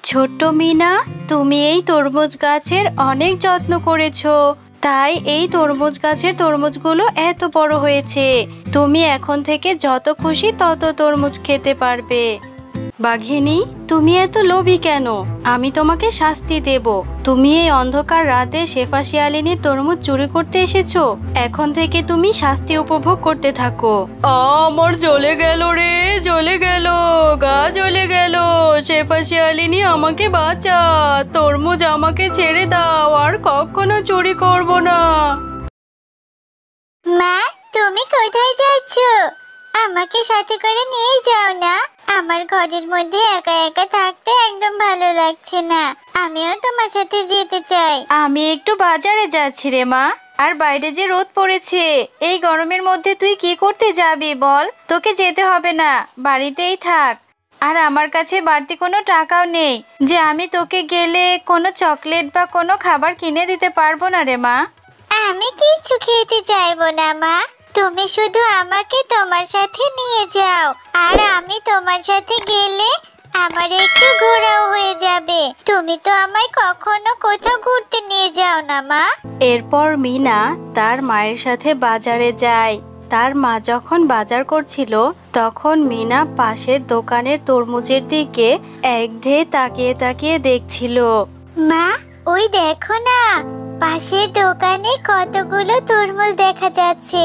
ছোট্ট মিনা, তুমি এই তরমুজ গাছের অনেক যত্ন করেছো, তাই এই তরমুজ গাছের তরমুজগুলো এত বড় হয়েছে। তুমি এখন থেকে যত খুশি তত তরমুজ খেতে পারবে। বাঘিনী, তুমি এত লোভী কেন? আমি তোমাকে শাস্তি দেব। তুমি এই অন্ধকার রাতে শেফা শিয়ালিনীর তরমুজ চুরি করতে এসেছো। এখন থেকে তুমি শাস্তি উপভোগ করতে থাকো। আমার জ্বলে গেল রে, জ্বলে গেল, গা জ্বলে গেল। শেফা শিয়ালিনী, আমাকে বাঁচা। তরমুজ আমাকে ছেড়ে দাও, আর কখনো চুরি করব না। মা, তুমি কোথায় যাচ্ছ? আমাকে সাথে করে নিয়ে যাও না। আমার ঘরের মধ্যে একা একা থাকতে একদম ভালো লাগছে না। আমিও তোমার সাথে যেতে চাই। আমি একটু বাজারে যাচ্ছি রে মা। আর বাইরে যে রোদ পড়েছে, এই গরমের মধ্যে তুই কি করতে যাবি বল? তোকে যেতে হবে না, বাড়িতেই থাক। আর আমার কাছে বাড়তি কোনো টাকাও নেই যে আমি তোকে গেলে কোনো চকলেট বা কোনো খাবার কিনে দিতে পারবো না রে মা। আমি কিছু খেতে চাইবো না মা। তুমি শুধু আমাকে তোমার সাথে নিয়ে যাও, আর আমি তোমার সাথে গেলে আমার একটু ঘোরাও হয়ে যাবে। তুমি তো আমায় কখনো কোথাও ঘুরতে নিয়ে যাও না মা। এরপর মিনা তার মায়ের সাথে বাজারে যায়। তার মা যখন বাজার করছিল, তখন মিনা পাশের দোকানের তরমুজের দিকে একধেয়ে তাকিয়ে তাকিয়ে দেখছিল। মা, ওই দেখো না, পাশের দোকানে কতগুলো তরমুজ দেখা যাচ্ছে।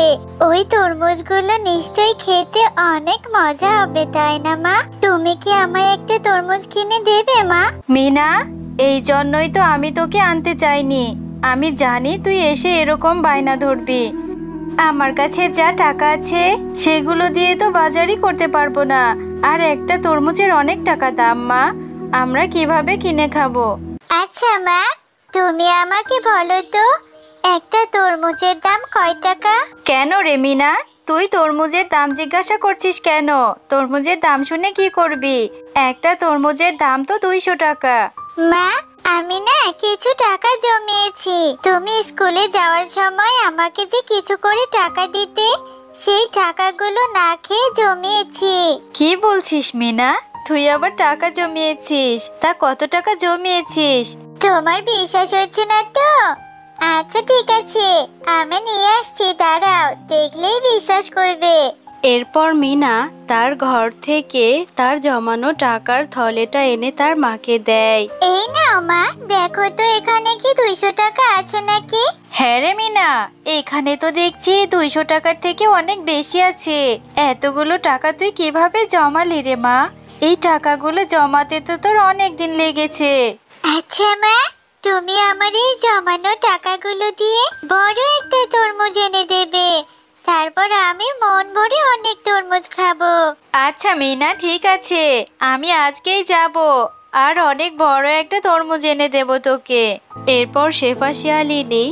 ওই তরমুজগুলো নিশ্চয়ই খেতে অনেক মজা হবে, তাই না মা? তুমি কি আমায় একটা তরমুজ কিনে দেবে মা? মিনা, এই জন্যই তো আমি তোকে আনতে চাইনি। আমি জানি তুই এসে এরকম বায়না ধরবি। আমার কাছে যা টাকা আছে সেগুলো দিয়ে তো বাজারই করতে পারবো না। আর একটা তরমুজের অনেক টাকা দাম মা। আমরা কিভাবে কিনে খাবো? আচ্ছা মা, তুমি আমাকে বলো তো, একটা তরমুজের দাম কয় টাকা? কেন রে মিনা, তুই তরমুজের দাম জিজ্ঞাসা করছিস কেন? তরমুজের দাম শুনে কি করবি? একটা তরমুজের দাম তো 200 টাকা। মা, আমি না কিছু টাকা জমিয়েছি। তুমি স্কুলে যাওয়ার সময় আমাকে যে কিছু করে টাকা দিতে, সেই টাকাগুলো না খেয়ে জমিয়েছি। কি বলছিস মিনা? তুই আবার টাকা জমিয়েছিস? তা কত টাকা জমিয়েছিস? তোমার বিশ্বাস হচ্ছে না তো? আচ্ছা ঠিক আছে, আমি নিয়ে আসছি, দাঁড়াও, দেখলেই বিশ্বাস করবে। এরপর মিনা তার ঘর থেকে তার জমানো টাকার থলেটা এনে তার মাকে দেয়। এই নাও মা, দেখো তো এখানে কি 200 টাকা আছে নাকি? হ্যাঁ রে মিনা, এখানে তো দেখছি 200 টাকার থেকে অনেক বেশি আছে। এতগুলো টাকা তুই কিভাবে জমালি রে মা? এই টাকাগুলো জমাতে তো তোর অনেক দিন লেগেছে। আচ্ছা মা, তুমি আমার এই জমানো টাকাগুলো দিয়ে বড় একটা তরমুজ এনে দেবে। তারপর আমি মন ভরে অনেক তরমুজ খাবো। আচ্ছা মিনা, ঠিক আছে, আমি আজকেই যাব আর অনেক বড় একটা তরমুজ এনে দেব তোকে। এরপর শেফা শিয়ালিনী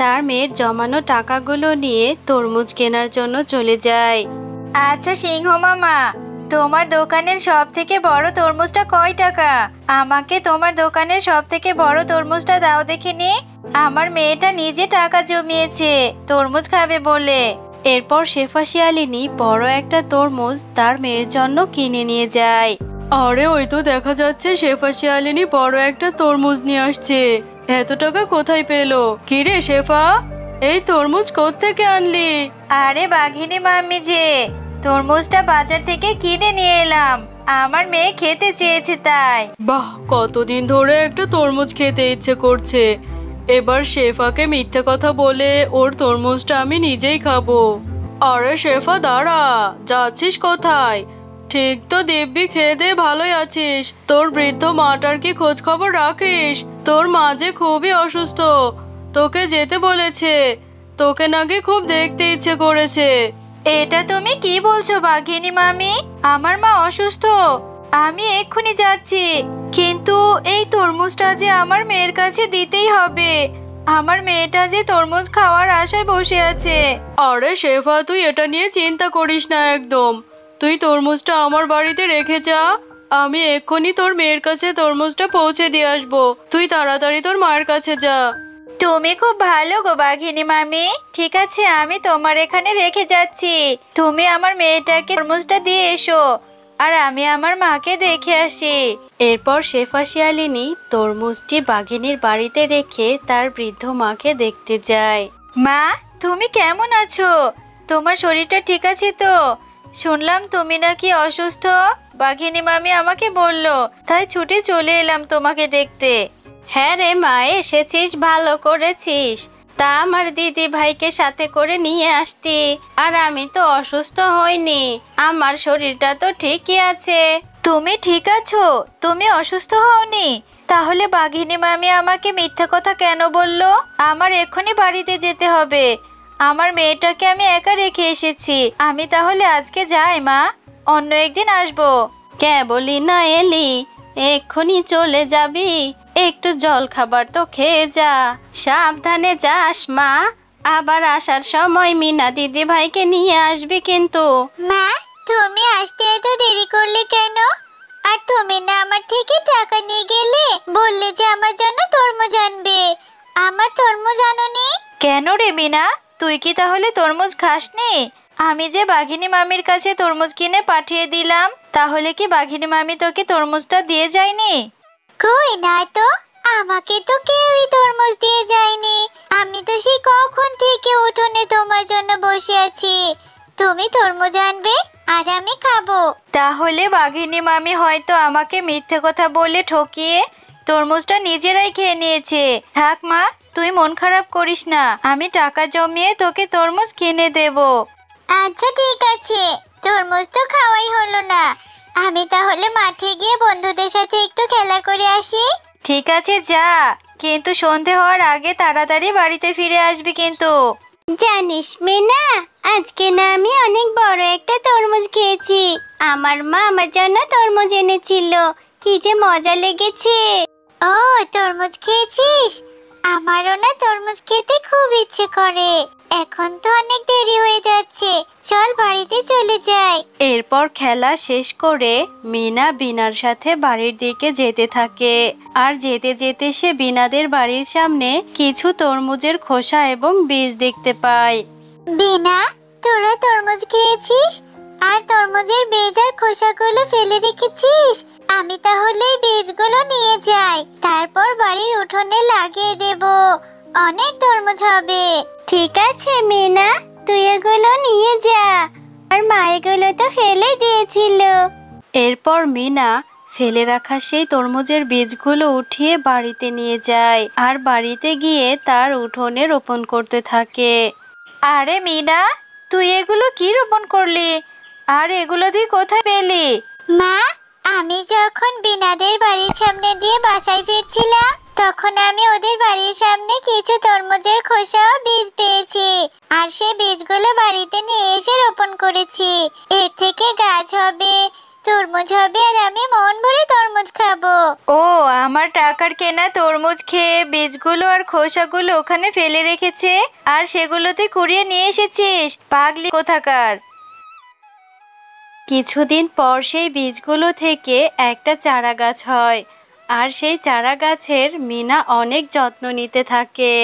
তার মেয়ের জমানো টাকাগুলো নিয়ে তরমুজ কেনার জন্য চলে যায়। আচ্ছা সিংহ মামা, তোমার দোকানের সব থেকে বড় তরমুজটা কয় টাকা? আমাকে তোমার দোকানের সব থেকে বড় তরমুজটা দাও দেখিনি। আমার মেয়েটা নিজে টাকা জমিয়েছে তরমুজ খাবে বলে। এরপর শেফা শিয়ালিনী বড় একটা তরমুজ তার মেয়ের জন্য কিনে নিয়ে যায়। আরে ওই তো দেখা যাচ্ছে শেফা শিয়ালিনী বড় একটা তরমুজ নিয়ে আসছে। এত টাকা কোথায় পেলো? কি রে শেফা, এই তরমুজ কোত্থেকে আনলি? আরে বাঘিনী মাম্মি যে, তরমুজটা বাজার থেকে কিনে নিয়ে এলাম। আমার মেয়ে খেতে চেয়েছে তাই। বাহ, কতদিন ধরে একটা তরমুজ খেতে ইচ্ছে করছে। এবার শেফাকে মিথ্যে কথা বলে ওর তরমুজটা আমি নিজেই খাবো। আরে শেফা দাঁড়া, যাচ্ছিস কোথায়? ঠিক তো দিব্যি খেয়ে দে ভালোই আছিস। তোর বৃদ্ধ মাটার কি খোঁজ খবর রাখিস? তোর মা যে খুবই অসুস্থ, তোকে যেতে বলেছে। তোকে নাকি খুব দেখতে ইচ্ছে করেছে। এটা তুমি কি বলছো বাঘিনী মামি? আমার মা অসুস্থ? আমি এক্ষুনি যাচ্ছি, কিন্তু এই তরমুজটা যে আমার মেয়ের কাছে দিতেই হবে। আমার মেয়েটা যে তরমুজ খাওয়ার আশায় বসে আছে। আরে শেফা, তুই এটা নিয়ে চিন্তা করিস না একদম। তুই তরমুজটা আমার বাড়িতে রেখে যা, আমি এক্ষুনি তোর মেয়ের কাছে তরমুজটা পৌঁছে দিয়ে আসবো। তুই তাড়াতাড়ি তোর মায়ের কাছে যা। তুমি খুব ভালো গো বাঘিনী মামি। ঠিক আছে, আমি তোমার এখানে রেখে যাচ্ছি। তুমি আমার মেয়েটাকে তরমুজটা দিয়ে এসো। আর আমি আমার মাকে দেখে আসি। এরপর শেফা শিয়ালিনী তরমুজটি বাঘিনীর বাড়িতে রেখে তার বৃদ্ধ মাকে দেখতে যায়। মা, তুমি কেমন আছো? তোমার শরীরটা ঠিক আছে তো? শুনলাম তুমি নাকি অসুস্থ। বাঘিনী মামি আমাকে বলল, তাই ছুটে চলে এলাম তোমাকে দেখতে। হ্যাঁ রে মা, এসেছিস, ভালো করেছিস। তা আমার দিদি ভাইকে সাথে করে নিয়ে আসতি। আর আমি তো অসুস্থ হইনি, আমার শরীরটা তো ঠিকই আছে। তুমি ঠিক আছো? তুমি অসুস্থ হওনি? তাহলে বাঘিনী মামি আমাকে মিথ্যা কথা কেন বললো? আমার এক্ষুনি বাড়িতে যেতে হবে। আমার মেয়েটাকে আমি একা রেখে এসেছি। আমি তাহলে আজকে যাই মা, অন্য একদিন আসবো। কে বলি না এলি, এক্ষুনি চলে যাবি? একটু জল খাবার তো খেয়ে যা। সাবধানে যাস মা, আবার আসার সময় মিনা দিদি ভাইকে নিয়ে আসবি কিন্তু। মা, তুমি আসতে এত দেরি করলে কেন? আর তুমি না আমার থেকে টাকা নিয়ে গেলে, বললে যে আমার জন্য তরমুজ আনবে। আমার তরমুজ আনোনি? কেন রে মিনা, তুই কি তাহলে তরমুজ খাসনি? আমি যে বাঘিনী মামির কাছে তরমুজ কিনে পাঠিয়ে দিলাম, তাহলে কি বাঘিনী মামি তোকে তরমুজটা দিয়ে যায়নি? কই না তো, আমাকে তো কেউই তরমুজ দিয়ে যায়নি। আমি তো সেই কখন থেকে উঠোনে তোমার জন্য বসে আছি। তুমি তরমুজ আনবে আর আমি খাবো। তাহলে বাঘিনী মামি হয়তো আমাকে মিথ্যে কথা বলে ঠকিয়ে তরমুজটা নিজেরাই খেয়ে নিয়েছে। থাক মা, তুই মন খারাপ করিস না, আমি টাকা জমিয়ে তোকে তরমুজ কিনে দেব। আচ্ছা ঠিক আছে, তরমুজ তো খাওয়াই হলো না। আমি তাহলে মাঠে গিয়ে বন্ধুদের সাথে একটু খেলা করে আসি। ঠিক আছে যা, কিন্তু সন্ধে হওয়ার আগে তাড়াতাড়ি বাড়িতে ফিরে আসবি কিন্তু। জানিস মিনা, আজকে না আমি অনেক বড় একটা তরমুজ খেয়েছি। আমার মা আমার জন্য তরমুজ এনেছিল, কি যে মজা লেগেছে। ও, তরমুজ খেয়েছিস? আমারও না তরমুজ খেতে খুব ইচ্ছে করে। এখন তো অনেক দেরি হয়ে যাচ্ছে, চল বাড়িতে চলে যাই। এরপর খেলা শেষ করে মিনা বিনার সাথে বাড়ির দিকে যেতে থাকে। আর যেতে যেতে সে বিনাদের বাড়ির সামনে কিছু তরমুজের খোসা এবং বীজ দেখতে পায়। বিনা, তোরা তরমুজ খেয়েছিস আর তরমুজের বীজ আর খোসাগুলো ফেলে রেখেছিস? আমি তাহলে এই বীজগুলো নিয়ে যাই, তারপর বাড়ির উঠোনে লাগিয়ে দেব। অনেক তরমুজ হবে। ঠিক আছে মিনা, তুই এগুলো নিয়ে যা। আর মা এগুলো তো ফেলে দিয়েছিল। এরপর মিনা ফেলে রাখা সেই তরমুজের বীজগুলো উঠিয়ে বাড়িতে নিয়ে যায় আর বাড়িতে গিয়ে তার উঠোনে রোপণ করতে থাকে। আরে মিনা, তুই এগুলো কি রোপণ করলি? আর এগুলো তুই কোথায় পেলি? মা, আমি যখন বিনাদের বাড়ির সামনে দিয়ে বাসায় ফিরছিলাম, তখন আমি ওদের বাড়ির সামনে কিছু তরমুজের খোসা ও বীজ পেয়েছি। আর সেই বীজগুলো বাড়িতে নিয়ে এসে রোপণ করেছি। এর থেকে গাছ হবে, তরমুজ হবে, আর আমি মন ভরে তরমুজ খাবো। ও, আমার টাকার কেনা তরমুজ খেয়ে বীজগুলো আর খোসাগুলো ওখানে ফেলে রেখেছে, আর সেগুলো তুই কুড়িয়ে নিয়ে এসেছিস? পাগলি কোথাকার! কিছুদিন পর সেই বীজগুলো থেকে একটা চারা গাছ হয়, আর সেই চারা গাছের মিনা অনেক যত্ন নিতে থাকে।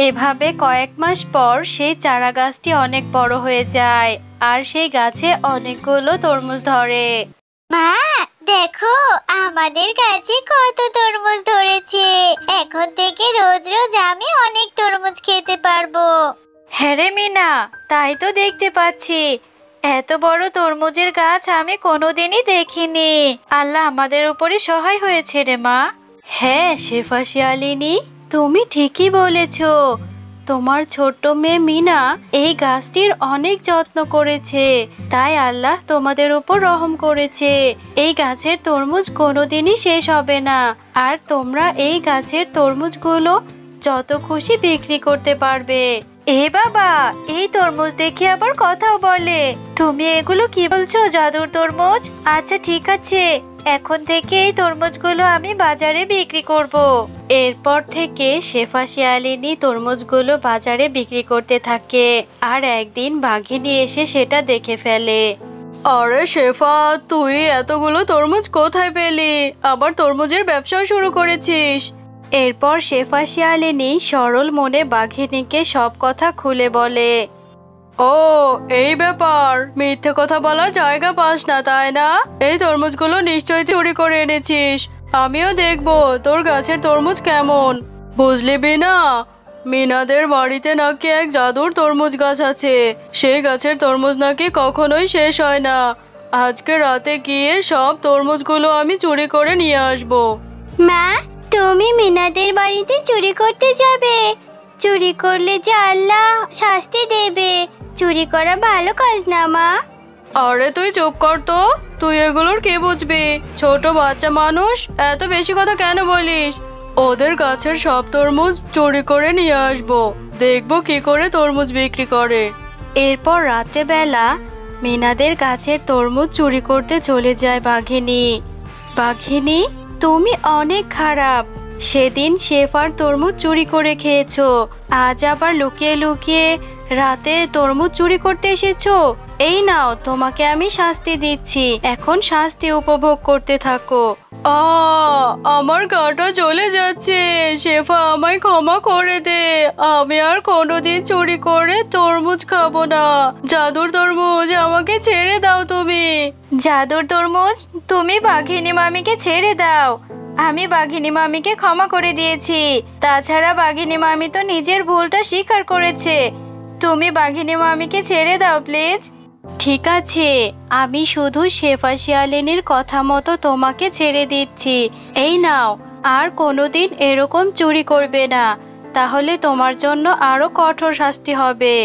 এভাবে কয়েক মাস পর সেই চারা গাছটি অনেক বড় হয়ে যায়, আর সেই গাছে অনেকগুলো তরমুজ ধরে। মা, দেখো আমাদের গাছে কত তরমুজ ধরেছে। এখন থেকে রোজ রোজ আমি অনেক তরমুজ খেতে পারবো। হ্যাঁ রে মিনা, তাই তো দেখতে পাচ্ছি। এত বড় তরমুজের গাছ আমি কোনোদিনই দেখিনি। আল্লাহ আমাদের উপরে সহায় হয়েছে রে মা। হ্যাঁ শেফা শিয়ালিনী, তুমি ঠিকই বলেছ। তোমার ছোট্ট মেয়ে মিনা এই গাছটির অনেক যত্ন করেছে, তাই আল্লাহ তোমাদের উপর রহম করেছে। এই গাছের তরমুজ কোনোদিনই শেষ হবে না, আর তোমরা এই গাছের তরমুজগুলো যত খুশি বিক্রি করতে পারবে। এ বাবা, এই তরমুজ দেখে আবার কথাও বলে। তুমি এগুলো কি বলছো, জাদুর তরমুজ? আচ্ছা ঠিক আছে, এখন থেকে এই তরমুজগুলো আমি বাজারে বিক্রি করব। এরপর থেকে শেফা শিয়ালিনী তরমুজগুলো বাজারে বিক্রি করতে থাকে, আর একদিন বাঘিনী এসে সেটা দেখে ফেলে। আরে শেফা, তুই এতগুলো তরমুজ কোথায় পেলি? আবার তরমুজের ব্যবসাও শুরু করেছিস? এরপর শেফা শিয়ালিনী সরল মনে বাঘিনীকে সব কথা খুলে বলে। ও, এই ব্যাপার। মিথ্যে কথা বলার জায়গা পাস না, তাই না? এই তরমুজগুলো নিশ্চয়ই চুরি করে এনেছিস। আমিও দেখবো তোর গাছের তরমুজ কেমন। বুঝলি বিনা, মিনাদের বাড়িতে নাকি এক জাদুর তরমুজ গাছ আছে। সেই গাছের তরমুজ নাকি কখনোই শেষ হয় না। আজকে রাতে গিয়ে সব তরমুজগুলো আমি চুরি করে নিয়ে আসবো। মা, তুমি মিনাদের বাড়িতে চুরি করতে যাবে? চুরি করলে যে আল্লাহ শাস্তি দেবে। চুরি করা ভালো কাজ না মা। আরে তুই চুপ কর তো। তুই এগুলোর কি বুঝবি? ছোট বাচ্চা মানুষ, এত বেশি কথা কেন বলিস? ওদের গাছের সব তরমুজ চুরি করে নিয়ে আসবো। দেখবো কি করে তরমুজ বিক্রি করে। এরপর রাত্রেবেলা মিনাদের গাছের তরমুজ চুরি করতে চলে যায় বাঘিনী। বাঘিনী, তুমি অনেক খারাপ। সেদিন শেফার তরমুজ চুরি করে খেয়েছো, আজ আবার লুকিয়ে লুকিয়ে রাতে তরমুজ চুরি করতে এসেছো। এই নাও, তোমাকে আমি শাস্তি দিচ্ছি, এখন শাস্তি উপভোগ করতে থাকো। আমার গাটা চলে যাচ্ছে। শেফা, আমায় ক্ষমা করে দে। আমি আর কোনোদিন চুরি করে তরমুজ খাবো না। জাদুর তরমুজ, আমাকে ছেড়ে দাও তুমি। জাদুর তরমুজ, তুমি বাঘিনী মামিকে ছেড়ে দাও। আমি বাঘিনী মামিকে ক্ষমা করে দিয়েছি। তাছাড়া বাঘিনী মামি তো নিজের ভুলটা স্বীকার করেছে। তুমি বাঘিনী মামিকে ছেড়ে দাও প্লিজ। ঠিক আছে, আমি শুধু শেফা শিয়ালিনীর কথা মতো তোমাকে ছেড়ে দিচ্ছি। এই নাও, আর কোনোদিন এরকম চুরি করবে না, তাহলে তোমার জন্য আরো কঠোর শাস্তি হবে।